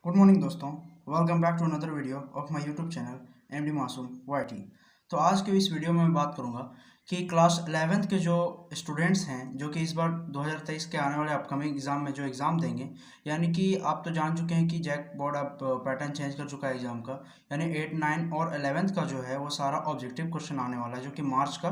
Good morning दोस्तों, welcome back to another video of my YouTube channel MD Masoom YT. तो आज के इस वीडियो में मैं बात करूंगा कि क्लास 11th के जो स्टूडेंट्स हैं जो कि इस बार 2023 के आने वाले अपकमिंग एग्ज़ाम में जो एग्ज़ाम देंगे, यानी कि आप तो जान चुके हैं कि जैक बोर्ड अब पैटर्न चेंज कर चुका है एग्ज़ाम का। यानी 8, 9 और 11th का जो है वो सारा ऑब्जेक्टिव क्वेश्चन आने वाला है, जो कि मार्च का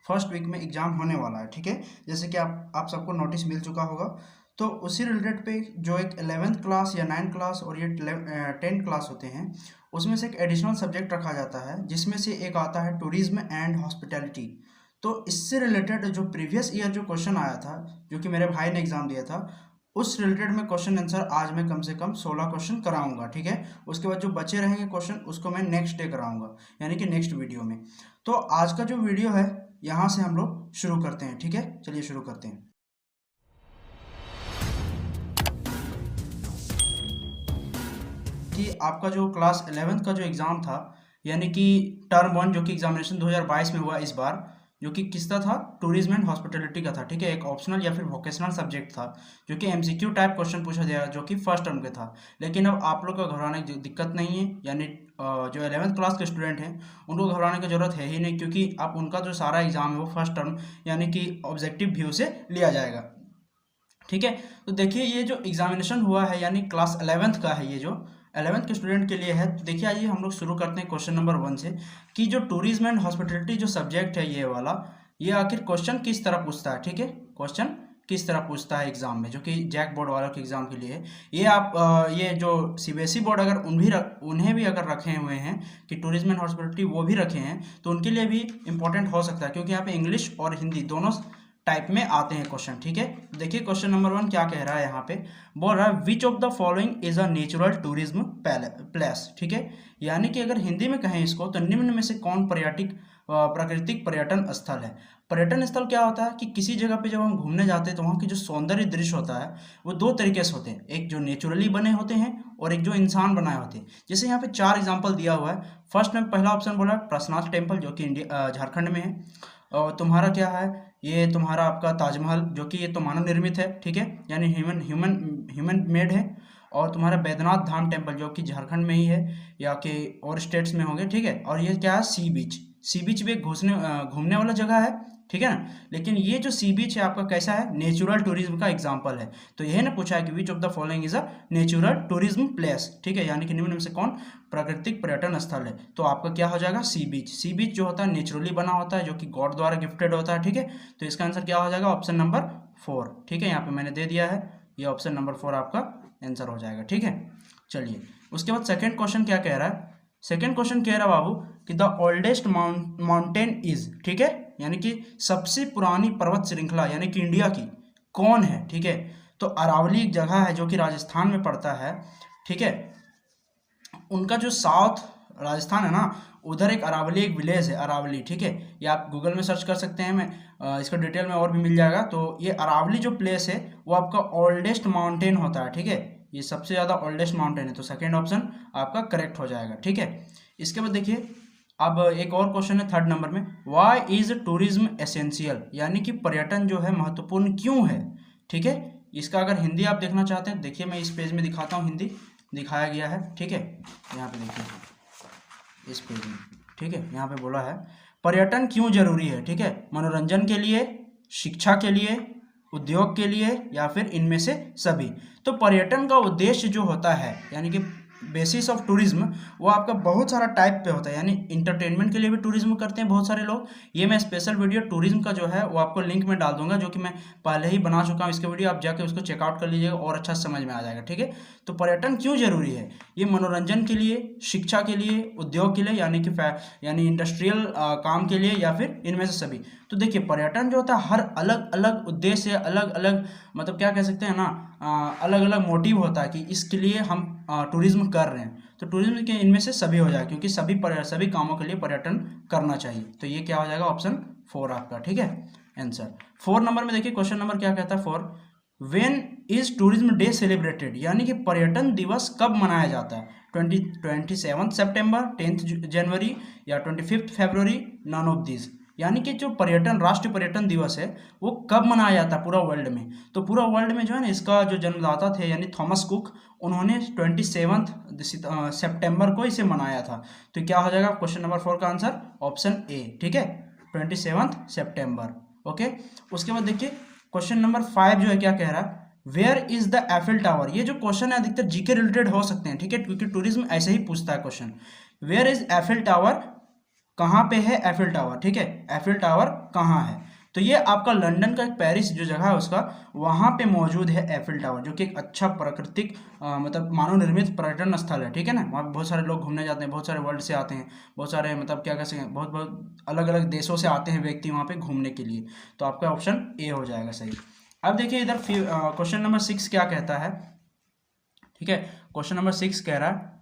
फर्स्ट वीक में एग्ज़ाम होने वाला है। ठीक है, जैसे कि आप सबको नोटिस मिल चुका होगा। तो उसी रिलेटेड पे जो एक 11th क्लास या 9th क्लास और ये 10th क्लास होते हैं, उसमें से एक एडिशनल सब्जेक्ट रखा जाता है, जिसमें से एक आता है टूरिज्म एंड हॉस्पिटैलिटी। तो इससे रिलेटेड जो प्रीवियस ईयर जो क्वेश्चन आया था, जो कि मेरे भाई ने एग्जाम दिया था, उस रिलेटेड में क्वेश्चन आंसर आज मैं कम से कम 16 क्वेश्चन कराऊंगा। ठीक है, उसके बाद जो बचे रहेंगे क्वेश्चन उसको मैं नेक्स्ट डे कराऊंगा, यानी कि नेक्स्ट वीडियो में। तो आज का जो वीडियो है यहाँ से हम लोग शुरू करते हैं। ठीक है, चलिए शुरू करते हैं। कि आपका जो क्लास 11th का जो एग्ज़ाम था, यानी कि टर्म 1 जो कि एग्जामिनेशन 2022 में हुआ इस बार, जो कि किसका था, टूरिज्म एंड हॉस्पिटैलिटी का था। ठीक है, एक ऑप्शनल या फिर वोकेशनल सब्जेक्ट था, जो कि एमसीक्यू टाइप क्वेश्चन पूछा गया, जो कि फर्स्ट टर्म के था। लेकिन अब आप लोग को घबराने की दिक्कत नहीं है, यानी जो 11th क्लास के स्टूडेंट हैं उनको घबराने की जरूरत है ही नहीं, क्योंकि अब उनका जो सारा एग्जाम है वो फर्स्ट टर्म यानी कि ऑब्जेक्टिव व्यू से लिया जाएगा। ठीक है, तो देखिए ये जो एग्जामिनेशन हुआ है यानी क्लास 11th का है, ये जो 11th के स्टूडेंट के लिए है। तो देखिए आइए हम लोग शुरू करते हैं क्वेश्चन नंबर 1 से, कि जो टूरिज्म एंड हॉस्पिटैलिटी जो सब्जेक्ट है ये वाला, ये आखिर क्वेश्चन किस तरह पूछता है। ठीक है, क्वेश्चन किस तरह पूछता है एग्जाम में, जो कि जैक बोर्ड वालों के एग्जाम के लिए है। ये आप ये जो सीबीएसई बोर्ड अगर उन्हें भी अगर रखे हुए हैं कि टूरिज्म एंड हॉस्पिटैलिटी वो भी रखे हैं, तो उनके लिए भी इंपॉर्टेंट हो सकता है, क्योंकि यहाँ पे इंग्लिश और हिंदी दोनों टाइप में आते हैं क्वेश्चन। ठीक है, देखिए क्वेश्चन नंबर 1 क्या कह रहा है यहाँ पे, बोल रहा है विच of the following is a natural tourism place. ठीक है, यानी कि अगर हिंदी में कहें इसको, तो निम्न में से कौन प्राकृतिक पर्यटन स्थल है। पर्यटन स्थल क्या होता है कि किसी जगह पे जब हम घूमने जाते हैं तो वहाँ की जो सौंदर्य दृश्य होता है वो दो तरीके से होते हैं, एक जो नेचुरली बने होते हैं और एक जो इंसान बनाए होते हैं। जैसे यहाँ पे 4 एग्जाम्पल दिया हुआ है। फर्स्ट में पहला ऑप्शन बोला है प्रसनाथ टेम्पल, जो कि इंडिया झारखंड में है। और तुम्हारा क्या है, ये तुम्हारा आपका ताजमहल, जो कि ये तो मानव निर्मित है। ठीक है, यानी ह्यूमन मेड है। और तुम्हारा बैद्यनाथ धाम टेम्पल, जो कि झारखंड में ही है, या कि और स्टेट्स में होंगे। ठीक है, और ये क्या है, सी बीच भी एक घूमने वाला जगह है। ठीक है ना, लेकिन ये जो सी बीच है आपका कैसा है, नेचुरल टूरिज्म का एग्जाम्पल है। तो यह ना पूछा है कि विच of the following is a natural tourism place. ठीक है, यानी कि निम्न में से कौन प्राकृतिक पर्यटन स्थल है। तो आपका क्या हो जाएगा, सी बीच जो होता है नेचुरली बना होता है, जो कि गॉड द्वारा गिफ्टेड होता है। ठीक है, तो इसका आंसर क्या हो जाएगा, ऑप्शन नंबर 4। ठीक है, यहाँ पे मैंने दे दिया है, ये ऑप्शन नंबर 4 आपका आंसर हो जाएगा। ठीक है, चलिए उसके बाद सेकंड क्वेश्चन क्या कह रहा है। सेकंड क्वेश्चन कह रहा है बाबू कि द ओल्डेस्ट माउंटेन इज, ठीक है, यानी कि सबसे पुरानी पर्वत श्रृंखला यानी कि इंडिया की कौन है। ठीक है, तो अरावली एक जगह है जो कि राजस्थान में पड़ता है। ठीक है, उनका जो साउथ राजस्थान है ना, उधर एक अरावली एक विलेज है अरावली। ठीक है, ये आप गूगल में सर्च कर सकते हैं, मैं इसका डिटेल में और भी मिल जाएगा। तो ये अरावली जो प्लेस है वो आपका ओल्डेस्ट माउंटेन होता है। ठीक है, ये सबसे ज़्यादा ओल्डेस्ट माउंटेन है, तो सेकेंड ऑप्शन आपका करेक्ट हो जाएगा। ठीक है, इसके बाद देखिए अब एक और क्वेश्चन है थर्ड नंबर में, वाई इज टूरिज्म एसेंशियल, यानी कि पर्यटन जो है महत्वपूर्ण क्यों है। ठीक है, इसका अगर हिंदी आप देखना चाहते हैं, देखिए मैं इस पेज में दिखाता हूँ, हिंदी दिखाया गया है। ठीक है, यहाँ पे देखिए इस पेज में। ठीक है, यहाँ पे बोला है पर्यटन क्यों जरूरी है। ठीक है, मनोरंजन के लिए, शिक्षा के लिए, उद्योग के लिए, या फिर इनमें से सभी। तो पर्यटन का उद्देश्य जो होता है, यानी कि बेसिस ऑफ टूरिज्म, वो आपका बहुत सारा टाइप पे होता है, यानी इंटरटेनमेंट के लिए भी टूरिज्म करते हैं बहुत सारे लोग। ये मैं स्पेशल वीडियो टूरिज्म का जो है वो आपको लिंक में डाल दूंगा, जो कि मैं पहले ही बना चुका हूँ इसके वीडियो, आप जाके उसको चेकआउट कर लीजिएगा और अच्छा समझ में आ जाएगा। ठीक है, तो पर्यटन क्यों जरूरी है, ये मनोरंजन के लिए, शिक्षा के लिए, उद्योग के लिए, यानी इंडस्ट्रियल काम के लिए, या फिर इनमें से सभी। तो देखिए पर्यटन जो होता है हर अलग अलग उद्देश्य, अलग अलग मतलब क्या कह सकते हैं ना, अलग अलग मोटिव होता है कि इसके लिए हम टूरिज्म कर रहे हैं। तो टूरिज्म के इनमें से सभी हो जाए, क्योंकि सभी कामों के लिए पर्यटन करना चाहिए। तो ये क्या हो जाएगा, ऑप्शन 4 आपका। ठीक है, आंसर 4 नंबर में देखिए क्वेश्चन नंबर क्या कहता है, 4 when is tourism day celebrated, यानी कि पर्यटन दिवस कब मनाया जाता है। 27 सितंबर, 10 जनवरी, या 25 फरवरी, नन ऑफ दिस। यानी कि जो पर्यटन राष्ट्रीय पर्यटन दिवस है वो कब मनाया जाता है पूरा वर्ल्ड में। तो पूरा वर्ल्ड में जो है ना इसका जो जन्मदाता थे यानी थॉमस कुक, उन्होंने 27 सितंबर को इसे मनाया था। तो क्या हो जाएगा क्वेश्चन नंबर 4 का आंसर ऑप्शन ए, ठीक है, 27 सितंबर। ओके, उसके बाद देखिए क्वेश्चन नंबर 5 जो है क्या कह रहा है, where is the Eiffel tower. ये जो क्वेश्चन है अधिकतर जीके रिलेटेड हो सकते हैं, ठीक है, क्योंकि टूरिज्म ऐसे ही पूछता है question. Where is Eiffel tower, कहाँ पे है एफिल टावर, ठीक है, एफिल टावर कहाँ है। तो ये आपका लंदन का एक पेरिस जो जगह है उसका, वहाँ पे मौजूद है एफिल टावर, जो कि एक अच्छा प्राकृतिक मतलब मानव निर्मित पर्यटन स्थल है, ठीक है ना। वहाँ पे बहुत सारे लोग घूमने जाते हैं, बहुत सारे वर्ल्ड से आते हैं, बहुत सारे मतलब क्या कह सकते हैं, बहुत बहुत अलग अलग देशों से आते हैं व्यक्ति वहाँ पे घूमने के लिए। तो आपका ऑप्शन ए हो जाएगा सही। अब देखिए इधर क्वेश्चन नंबर 6 क्या कहता है, ठीक है, क्वेश्चन नंबर 6 कह रहा है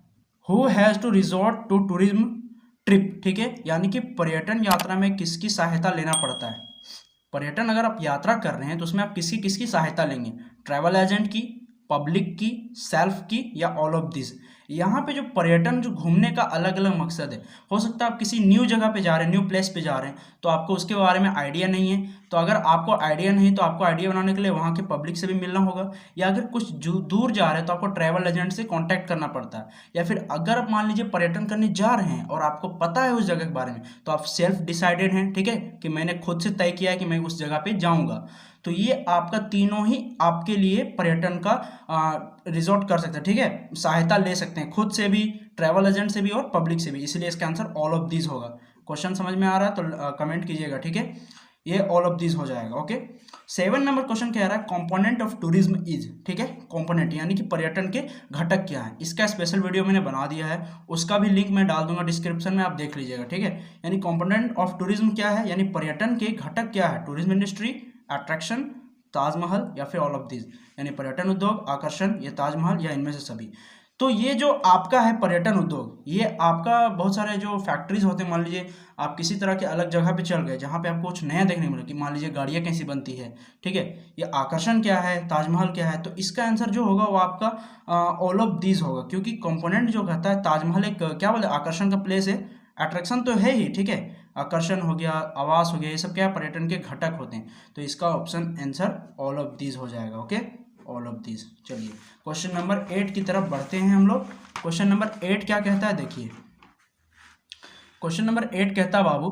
who has to resort to tourism trip, ठीक है, यानी कि पर्यटन यात्रा में किसकी सहायता लेना पड़ता है। पर्यटन अगर आप यात्रा कर रहे हैं तो उसमें आप किसकी किसकी सहायता लेंगे, ट्रैवल एजेंट की, पब्लिक की, सेल्फ की या ऑल ऑफ दिस। यहाँ पे जो पर्यटन जो घूमने का अलग अलग मकसद है, हो सकता है आप किसी न्यू जगह पे जा रहे हैं, न्यू प्लेस पे जा रहे हैं, तो आपको उसके बारे में आइडिया नहीं है। तो अगर आपको आइडिया नहीं तो आपको आइडिया बनाने के लिए वहाँ के पब्लिक से भी मिलना होगा, या अगर कुछ दूर जा रहे हैं तो आपको ट्रैवल एजेंट से कांटेक्ट करना पड़ता है। या फिर अगर आप मान लीजिए पर्यटन करने जा रहे हैं और आपको पता है उस जगह के बारे में, तो आप सेल्फ डिसाइडेड हैं, ठीक है, कि मैंने खुद से तय किया है कि मैं उस जगह पे जाऊँगा। तो ये आपका तीनों ही आपके लिए पर्यटन का रिजॉर्ट कर सकते हैं, ठीक है, सहायता ले सकते हैं, खुद से भी, ट्रैवल एजेंट से भी और पब्लिक से भी, इसलिए इसका आंसर ऑल ऑफ दीज होगा। क्वेश्चन समझ में आ रहा है तो कमेंट कीजिएगा, ठीक है, ये ऑल ऑफ दीज हो जाएगा। ओके, 7 नंबर क्वेश्चन कह रहा है कंपोनेंट ऑफ टूरिज्म इज, ठीक है, कंपोनेंट यानी कि पर्यटन के घटक क्या है। इसका स्पेशल वीडियो मैंने बना दिया है, उसका भी लिंक मैं डाल दूंगा डिस्क्रिप्शन में, आप देख लीजिएगा, ठीक है। यानी कंपोनेंट ऑफ टूरिज्म क्या है, यानी पर्यटन के घटक क्या है, टूरिज्म इंडस्ट्री, अट्रैक्शन, ताजमहल या फिर ऑल ऑफ दिस, यानी पर्यटन उद्योग, आकर्षण, या ताजमहल या इनमें से सभी। तो ये जो आपका है पर्यटन उद्योग, ये आपका बहुत सारे जो फैक्ट्रीज होते हैं, मान लीजिए आप किसी तरह के अलग जगह पे चल गए जहाँ पे आपको कुछ नया देखने को मिले, कि मान लीजिए गाड़ियाँ कैसी बनती है, ठीक है, ये आकर्षण क्या है, ताजमहल क्या है। तो इसका आंसर जो होगा वो आपका ऑल ऑफ दीज होगा, क्योंकि कंपोनेंट जो कहता है ताजमहल एक क्या बोले आकर्षण का प्लेस है, अट्रैक्शन तो है ही, ठीक है, आकर्षण हो गया, आवास हो गया, ये सब क्या है पर्यटन के घटक होते हैं। तो इसका option answer all of these हो जाएगा। Okay, all of these. चलिए क्वेश्चन नंबर 8 की तरफ बढ़ते हैं हम लोग। क्वेश्चन नंबर 8 क्या कहता है, देखिए क्वेश्चन नंबर 8 कहता है बाबू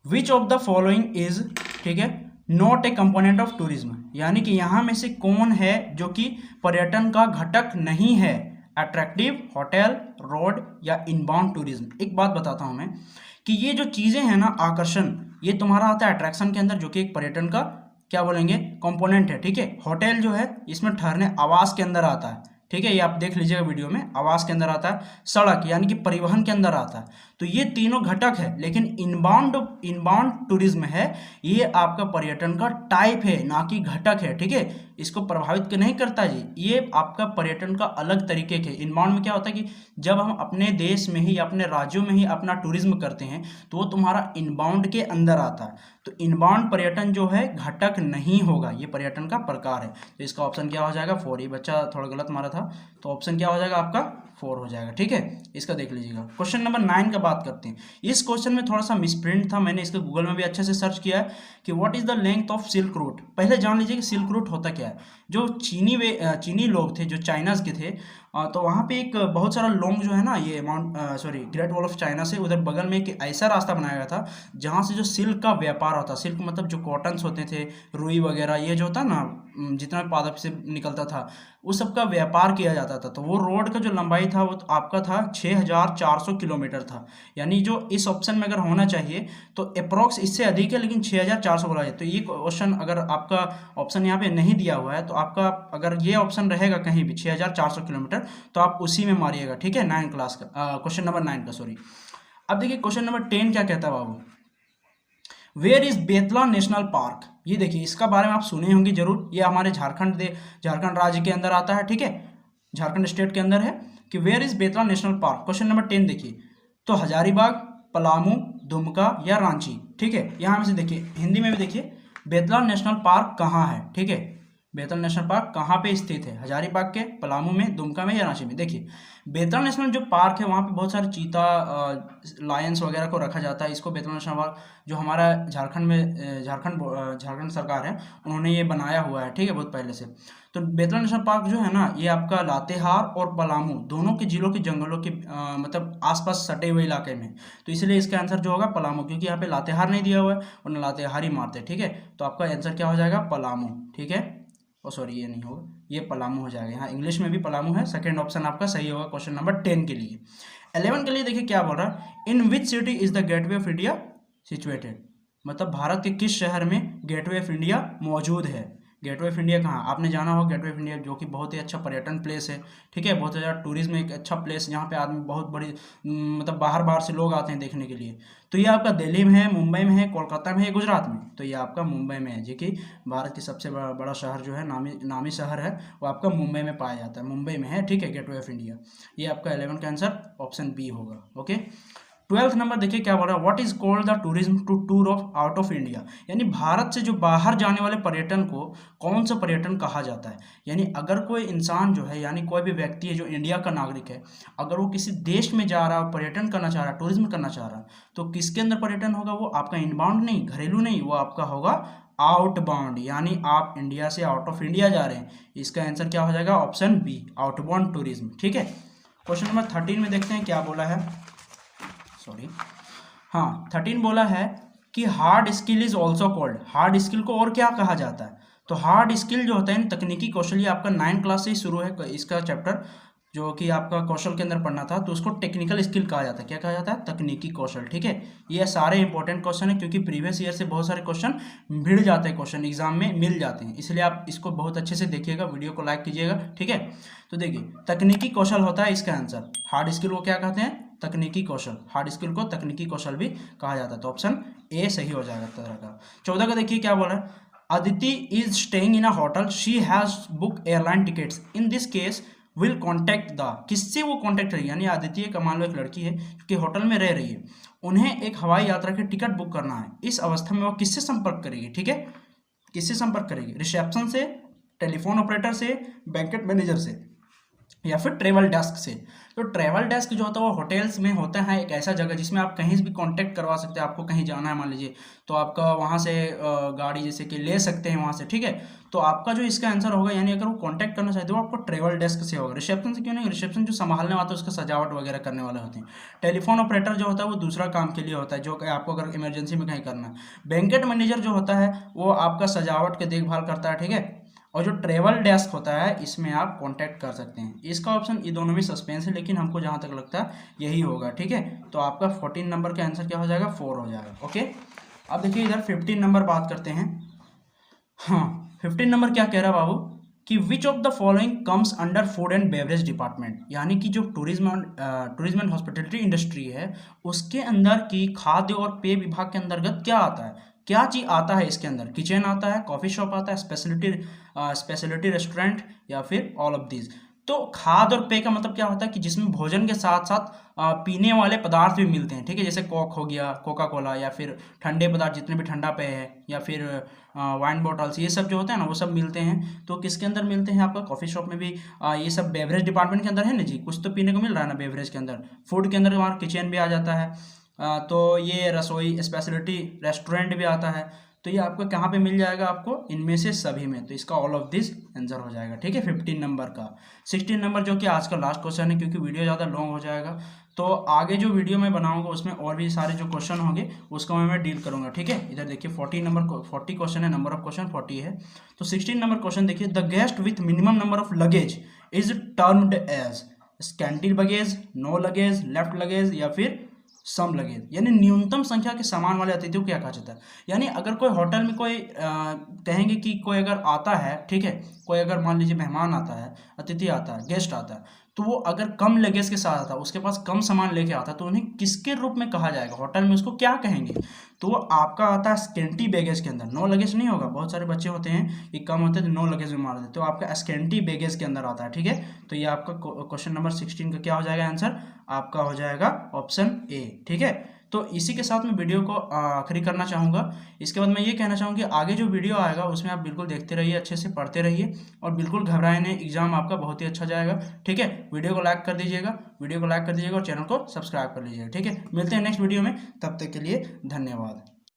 which of the following is, ठीक है, not a component of tourism, यानी कि यहाँ में से कौन है जो कि पर्यटन का घटक नहीं है, अट्रैक्टिव, होटल, रोड या इनबाउंड टूरिज्म। एक बात बताता हूँ मैं कि ये जो चीज़ें हैं ना, आकर्षण, ये तुम्हारा आता है अट्रैक्शन के अंदर, जो कि एक पर्यटन का क्या बोलेंगे कंपोनेंट है, ठीक है। होटल जो है इसमें ठहरने आवास के अंदर आता है, ठीक है, ये आप देख लीजिएगा वीडियो में, आवास के अंदर आता है। सड़क यानी कि परिवहन के अंदर आता है। तो ये तीनों घटक है, लेकिन इनबाउंड टूरिज्म है, ये आपका पर्यटन का टाइप है, ना कि घटक है, ठीक है। इसको प्रभावित नहीं करता जी, ये आपका पर्यटन का अलग तरीके के। इनबाउंड में क्या होता है कि जब हम अपने देश में ही, अपने राज्यों में ही अपना टूरिज्म करते हैं तो वो तुम्हारा इनबाउंड के अंदर आता है। तो इनबाउंड पर्यटन जो है घटक नहीं होगा, ये पर्यटन का प्रकार है। तो इसका ऑप्शन क्या हो जाएगा, 4। ये बच्चा थोड़ा गलत मारा था, तो ऑप्शन क्या हो जाएगा आपका 4 हो जाएगा, ठीक है। इसका देख लीजिएगा। क्वेश्चन नंबर 9 का बात करते हैं। इस क्वेश्चन में थोड़ा सा मिसप्रिंट था, मैंने इसको गूगल में भी अच्छे से सर्च किया है कि what is the length of silk route. पहले जान लीजिए कि सिल्क रूट होता क्या है। जो चीनी लोग थे, जो चाइनाज के थे, तो वहाँ पे एक बहुत सारा लोग जो है ना, ये ग्रेट वॉल ऑफ चाइना से उधर बगल में एक ऐसा रास्ता बनाया गया था जहाँ से जो सिल्क का व्यापार होता, सिल्क मतलब जो कॉटन्स होते थे, रुई वगैरह, ये जो होता ना जितना पादप से निकलता था, उस सब का व्यापार किया जाता था। तो वो रोड का जो लंबाई था वो आपका था 6400 किलोमीटर था। यानी जो इस ऑप्शन में अगर होना चाहिए तो अप्रोक्स इससे अधिक है, लेकिन 6400 बोला जाए। तो ये क्वेश्चन अगर आपका ऑप्शन यहाँ पे नहीं दिया हुआ है तो आपका अगर ये ऑप्शन रहेगा कहीं भी 6400 किलोमीटर, तो आप उसी में मारिएगा, ठीक है। 9 क्लास का क्वेश्चन नंबर 9 का, सॉरी। अब देखिए क्वेश्चन नंबर 10 क्या कहता है बाबू, where is Betla national park. ये देखिए इसका बारे में आप सुने होंगे जरूर, ये हमारे झारखंड राज्य के अंदर आता है, ठीक है, झारखंड स्टेट के अंदर है कि where is Betla national park. Question number 10 देखिए, तो हजारीबाग, पलामू, दुमका या रांची, ठीक है। यहाँ में से देखिए हिंदी में भी देखिए बेतला नेशनल पार्क कहाँ है, ठीक है। बेतल नेशनल पार्क कहाँ पे स्थित है? हजारीबाग के, पलामू में, दुमका में या रांची में? देखिए बेतल नेशनल जो पार्क है वहाँ पे बहुत सारे चीता, लायंस वगैरह को रखा जाता है। इसको बेतल नेशनल पार्क जो हमारा झारखंड में झारखंड सरकार है उन्होंने ये बनाया हुआ है, ठीक है, बहुत पहले से। तो बेतल नेशनल पार्क जो है ना ये आपका लातेहार और पलामू दोनों के जिलों के जंगलों के मतलब आसपास सटे हुए इलाके में। तो इसलिए इसका आंसर जो होगा पलामू, क्योंकि यहाँ पे लातेहार नहीं दिया हुआ है और लातेहार ही मारते हैं, ठीक है। तो आपका आंसर क्या हो जाएगा? पलामू, ठीक है। ओ सॉरी ये नहीं होगा, ये पलामू हो जाएगा। यहाँ इंग्लिश में भी पलामू है। सेकंड ऑप्शन आपका सही होगा क्वेश्चन नंबर 10 के लिए। 11 के लिए देखिए क्या बोल रहा है, in which city is the gateway of India situated? मतलब भारत के किस शहर में गेटवे ऑफ इंडिया मौजूद है? गेटवे ऑफ इंडिया कहाँ? आपने जाना हो गेटवे ऑफ इंडिया, जो कि बहुत ही अच्छा पर्यटन प्लेस है, ठीक है, बहुत ज़्यादा टूरिज्म एक अच्छा प्लेस जहाँ पे आदमी बहुत बड़ी मतलब बाहर बाहर से लोग आते हैं देखने के लिए। तो ये आपका दिल्ली में है, मुंबई में है, कोलकाता में है, गुजरात में? तो ये आपका मुंबई में है, जो कि भारत की सबसे बड़ा शहर जो है, नामी शहर है, वो आपका मुंबई में पाया जाता है, मुंबई में है, ठीक है, गेटवे ऑफ इंडिया। ये आपका 11 का आंसर ऑप्शन बी होगा। ओके, 12th नंबर देखिए क्या बोल रहा है, what is called the tourism to tour of out of India? यानी भारत से जो बाहर जाने वाले पर्यटन को कौन सा पर्यटन कहा जाता है? यानी अगर कोई इंसान जो है, यानी कोई भी व्यक्ति है जो इंडिया का नागरिक है, अगर वो किसी देश में जा रहा है, पर्यटन करना चाह रहा है, टूरिज्म करना चाह रहा है, तो किसके अंदर पर्यटन होगा? वो आपका इनबाउंड नहीं, घरेलू नहीं, वो आपका होगा आउटबाउंड, यानी आप इंडिया से आउट ऑफ इंडिया जा रहे हैं। इसका आंसर क्या हो जाएगा? ऑप्शन बी, आउटबाउंड टूरिज्म, ठीक है। क्वेश्चन नंबर 13 में देखते हैं क्या बोला है। सॉरी, हाँ 13 बोला है कि hard skill is also called, hard skill को और क्या कहा जाता है? तो हार्ड स्किल जो होता है तकनीकी कौशल, ये आपका 9 क्लास से ही शुरू है इसका चैप्टर, जो कि आपका कौशल के अंदर पढ़ना था, तो उसको टेक्निकल स्किल कहा जाता है। क्या कहा जाता है? तकनीकी कौशल, ठीक है। ये सारे इंपॉर्टेंट क्वेश्चन है, क्योंकि प्रीवियस ईयर से बहुत सारे क्वेश्चन भिड़ जाते हैं, क्वेश्चन एग्जाम में मिल जाते हैं, इसलिए आप इसको बहुत अच्छे से देखिएगा, वीडियो को लाइक कीजिएगा, ठीक है। तो देखिए तकनीकी कौशल होता है इसका आंसर। हार्ड स्किल को क्या कहते हैं? तकनीकी कौशल। हार्ड स्किल को तकनीकी कौशल भी कहा जाता है, तो ऑप्शन ए सही हो जाएगा तरह का। 14 का देखिए क्या बोल रहा है, Aditi is staying in a hotel, she has book airline tickets, in this case will contact the, किससे वो कॉन्टैक्ट करेगी? यानी आदित्य का मान लो एक लड़की है कि होटल में रह रही है, उन्हें एक हवाई यात्रा की टिकट बुक करना है। इस अवस्था में वो किससे संपर्क करेगी? ठीक है, किससे संपर्क करेगी? रिसेप्शन से, टेलीफोन ऑपरेटर से, बैंकेट मैनेजर से, या फिर ट्रेवल डेस्क से। तो ट्रेवल डेस्क जो होता है वो होटल्स में होता है, एक ऐसा जगह जिसमें आप कहीं से भी कांटेक्ट करवा सकते हैं। आपको कहीं जाना है मान लीजिए, तो आपका वहाँ से गाड़ी जैसे कि ले सकते हैं वहाँ से, ठीक है। तो आपका जो इसका आंसर होगा, यानी अगर वो कांटेक्ट करना चाहते हो आपको ट्रेवल डेस्क से होगा। रिसेप्शन से क्यों नहीं? रिसेप्शन जो संभालने वाला है उसका सजावट वगैरह करने वाले होते हैं। टेलीफोन ऑपरेटर जो होता है वो दूसरा काम के लिए होता है, जो कि आपको अगर इमरजेंसी में कहीं करना है। बैंकेट मैनेजर जो होता है वो आपका सजावट की देखभाल करता है, ठीक है। और जो ट्रेवल डेस्क होता है इसमें आप कांटेक्ट कर सकते हैं। इसका ऑप्शन ये दोनों में सस्पेंस है, लेकिन हमको जहां तक लगता है यही होगा, ठीक है। तो आपका 14 नंबर का आंसर क्या हो जाएगा? 4 हो जाएगा। ओके, अब देखिए इधर 15 नंबर बात करते हैं। हाँ 15 नंबर क्या कह रहा है बाबू कि विच of the following comes under food and beverage department? यानी कि जो टूरिज्म एंड हॉस्पिटैलिटी इंडस्ट्री है उसके अंदर की खाद्य और पेय विभाग के अंतर्गत क्या आता है? क्या चीज आता है इसके अंदर? किचन आता है, कॉफी शॉप आता है, स्पेशलिटी रेस्टोरेंट, या फिर ऑल ऑफ दीज। तो खाद्य और पेय का मतलब क्या होता है कि जिसमें भोजन के साथ साथ पीने वाले पदार्थ भी मिलते हैं, ठीक है। जैसे कोक हो गया, कोका कोला, या फिर ठंडे पदार्थ जितने भी ठंडा पेय है, या फिर वाइन बॉटल्स, ये सब जो होते हैं ना वो सब मिलते हैं। तो किसके अंदर मिलते हैं? आपका कॉफ़ी शॉप में भी ये सब बेवरेज डिपार्टमेंट के अंदर है ना जी। कुछ तो पीने को मिल रहा है ना बेवरेज के अंदर। फूड के अंदर हमारा किचन भी आ जाता है, तो ये रसोई स्पेशलिटी रेस्टोरेंट भी आता है। तो ये आपको कहाँ पे मिल जाएगा? आपको इनमें से सभी में। तो इसका ऑल ऑफ दिस आंसर हो जाएगा, ठीक है, 15 नंबर का। 16 नंबर जो कि आज का लास्ट क्वेश्चन है, क्योंकि वीडियो ज़्यादा लॉन्ग हो जाएगा, तो आगे जो वीडियो मैं बनाऊंगा उसमें और भी सारे जो क्वेश्चन होंगे उसको मैं डील करूंगा, ठीक है। इधर देखिए 40 क्वेश्चन है, नंबर ऑफ क्वेश्चन 40 है। तो 16 नंबर क्वेश्चन देखिए, the guest with minimum number of luggage is termed as scanty luggage, no luggage, left luggage, या फिर सम लगेज। यानी न्यूनतम संख्या के सामान वाले अतिथियों को क्या कहा जाता है? यानी अगर कोई होटल में कोई कहेंगे कि कोई अगर आता है, ठीक है, कोई अगर मान लीजिए मेहमान आता है, अतिथि आता है, गेस्ट आता है, तो वो अगर कम लगेज के साथ आता है, उसके पास कम सामान लेके आता है, तो उन्हें किसके रूप में कहा जाएगा? होटल में उसको क्या कहेंगे? तो वो आपका आता है स्केंटी बैगेज के अंदर। नो लगेज नहीं होगा, बहुत सारे बच्चे होते हैं कि कम होते हैं तो नो लगेज में मार देते, तो आपका स्केंटी बैगेज के अंदर आता है, ठीक है। तो ये आपका क्वेश्चन नंबर 16 का क्या हो जाएगा आंसर? आपका हो जाएगा ऑप्शन ए, ठीक है। तो इसी के साथ मैं वीडियो को आखिरी करना चाहूँगा। इसके बाद मैं ये कहना चाहूँगा कि आगे जो वीडियो आएगा उसमें आप बिल्कुल देखते रहिए, अच्छे से पढ़ते रहिए और बिल्कुल घबराए नहीं, एग्जाम आपका बहुत ही अच्छा जाएगा। ठीक है, वीडियो को लाइक कर दीजिएगा, वीडियो को लाइक कर दीजिएगा और चैनल को सब्सक्राइब कर लीजिएगा। ठीक है, मिलते हैं नेक्स्ट वीडियो में, तब तक के लिए धन्यवाद।